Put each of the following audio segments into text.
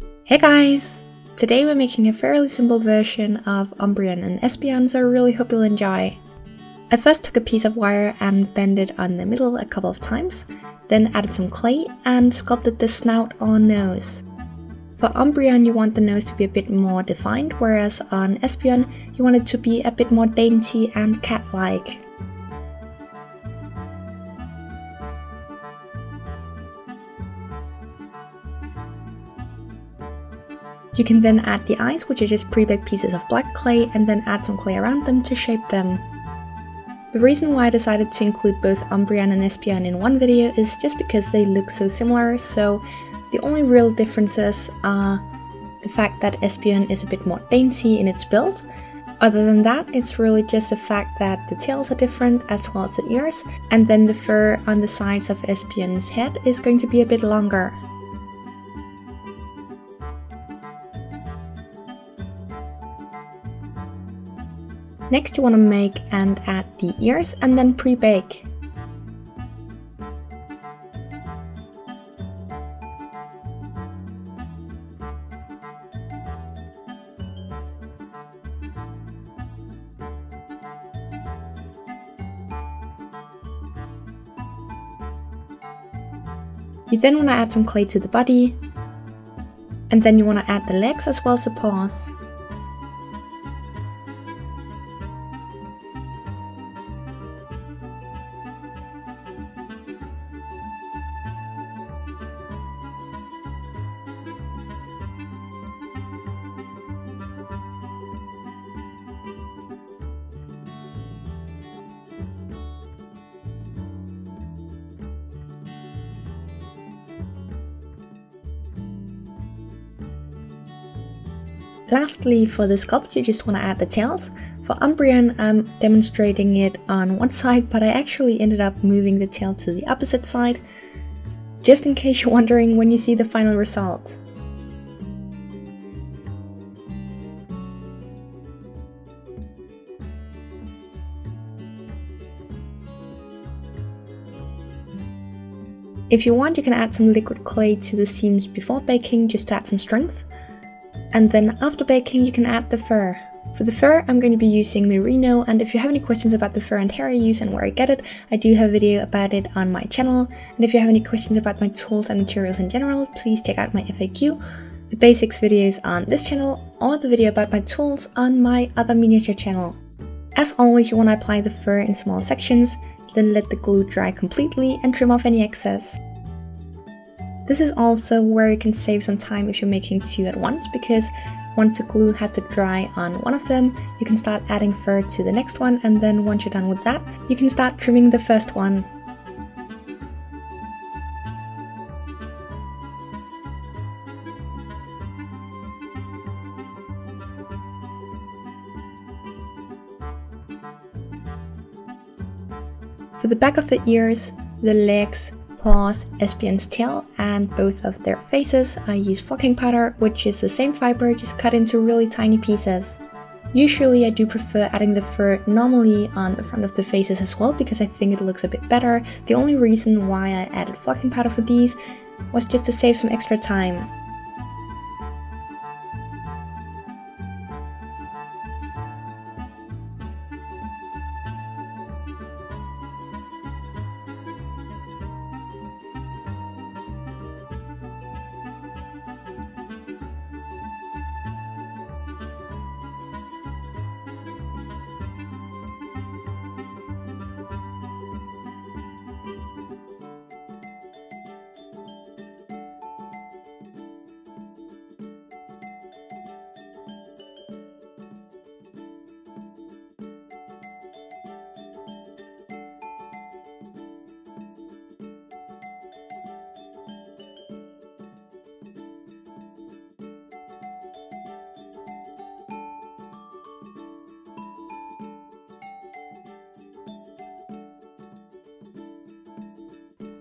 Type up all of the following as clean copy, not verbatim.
Hey guys! Today we're making a fairly simple version of Umbreon and Espeon, so I really hope you'll enjoy. I first took a piece of wire and bent it on the middle a couple of times, then added some clay and sculpted the snout or nose. For Umbreon you want the nose to be a bit more defined, whereas on Espeon you want it to be a bit more dainty and cat-like. You can then add the eyes, which are just pre-baked pieces of black clay, and then add some clay around them to shape them. The reason why I decided to include both Umbreon and Espeon in one video is just because they look so similar, so the only real differences are the fact that Espeon is a bit more dainty in its build. Other than that, it's really just the fact that the tails are different as well as the ears, and then the fur on the sides of Espeon's head is going to be a bit longer. Next you want to make and add the ears and then pre-bake. You then want to add some clay to the body, and then you want to add the legs as well as the paws. Lastly, for the sculpt you just want to add the tails. For Umbreon I'm demonstrating it on one side, but I actually ended up moving the tail to the opposite side, just in case you're wondering when you see the final result. If you want, you can add some liquid clay to the seams before baking just to add some strength. And then after baking you can add the fur. For the fur I'm going to be using merino, and if you have any questions about the fur and hair I use and where I get it, I do have a video about it on my channel. And if you have any questions about my tools and materials in general, please check out my FAQ, the basics videos on this channel, or the video about my tools on my other miniature channel. As always, you want to apply the fur in small sections, then let the glue dry completely and trim off any excess. This is also where you can save some time if you're making two at once, because once the glue has to dry on one of them, you can start adding fur to the next one, and then once you're done with that, you can start trimming the first one. For the back of the ears, the legs, paws, Espeon's tail, and both of their faces, I use flocking powder, which is the same fiber just cut into really tiny pieces. Usually I do prefer adding the fur normally on the front of the faces as well, because I think it looks a bit better. The only reason why I added flocking powder for these was just to save some extra time.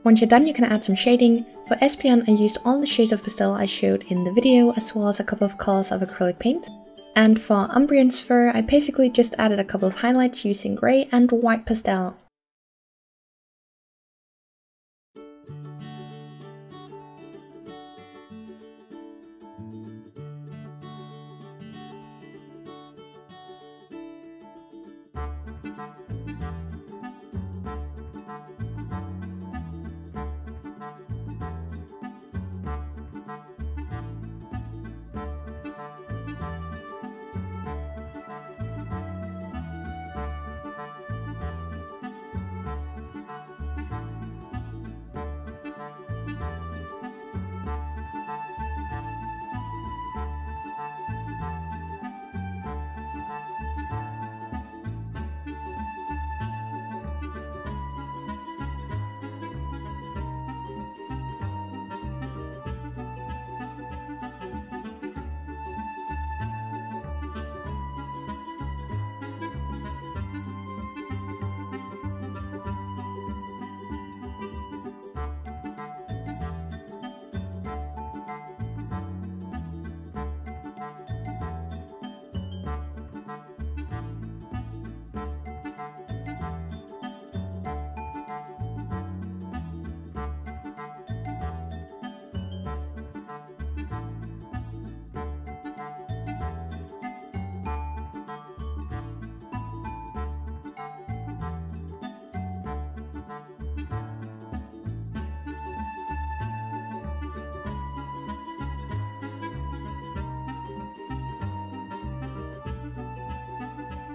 Once you're done, you can add some shading. For Espeon, I used all the shades of pastel I showed in the video, as well as a couple of colors of acrylic paint. And for Umbreon's fur, I basically just added a couple of highlights using grey and white pastel.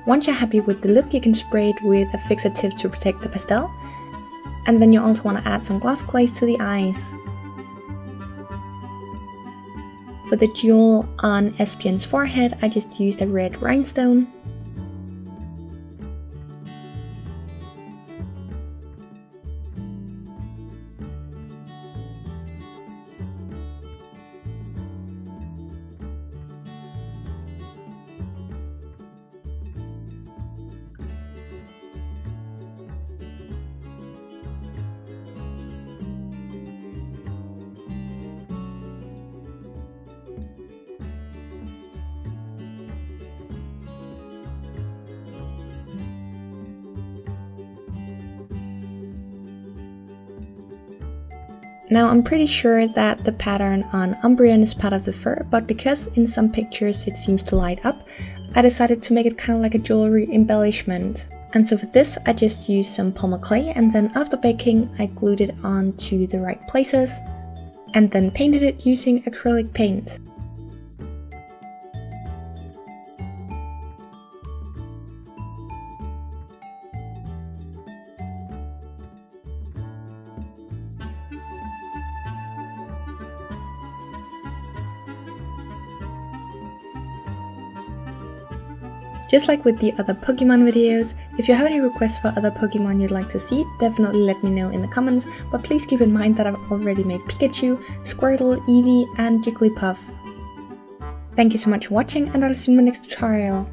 Once you're happy with the look, you can spray it with a fixative to protect the pastel. And then you also want to add some glass glaze to the eyes. For the jewel on Espeon's forehead, I just used a red rhinestone. Now I'm pretty sure that the pattern on Umbreon is part of the fur, but because in some pictures it seems to light up, I decided to make it kind of like a jewelry embellishment. And so for this I just used some polymer clay, and then after baking I glued it onto the right places and then painted it using acrylic paint. Just like with the other Pokemon videos, if you have any requests for other Pokemon you'd like to see, definitely let me know in the comments, but please keep in mind that I've already made Pikachu, Squirtle, Eevee and Jigglypuff. Thank you so much for watching, and I'll see you in my next tutorial.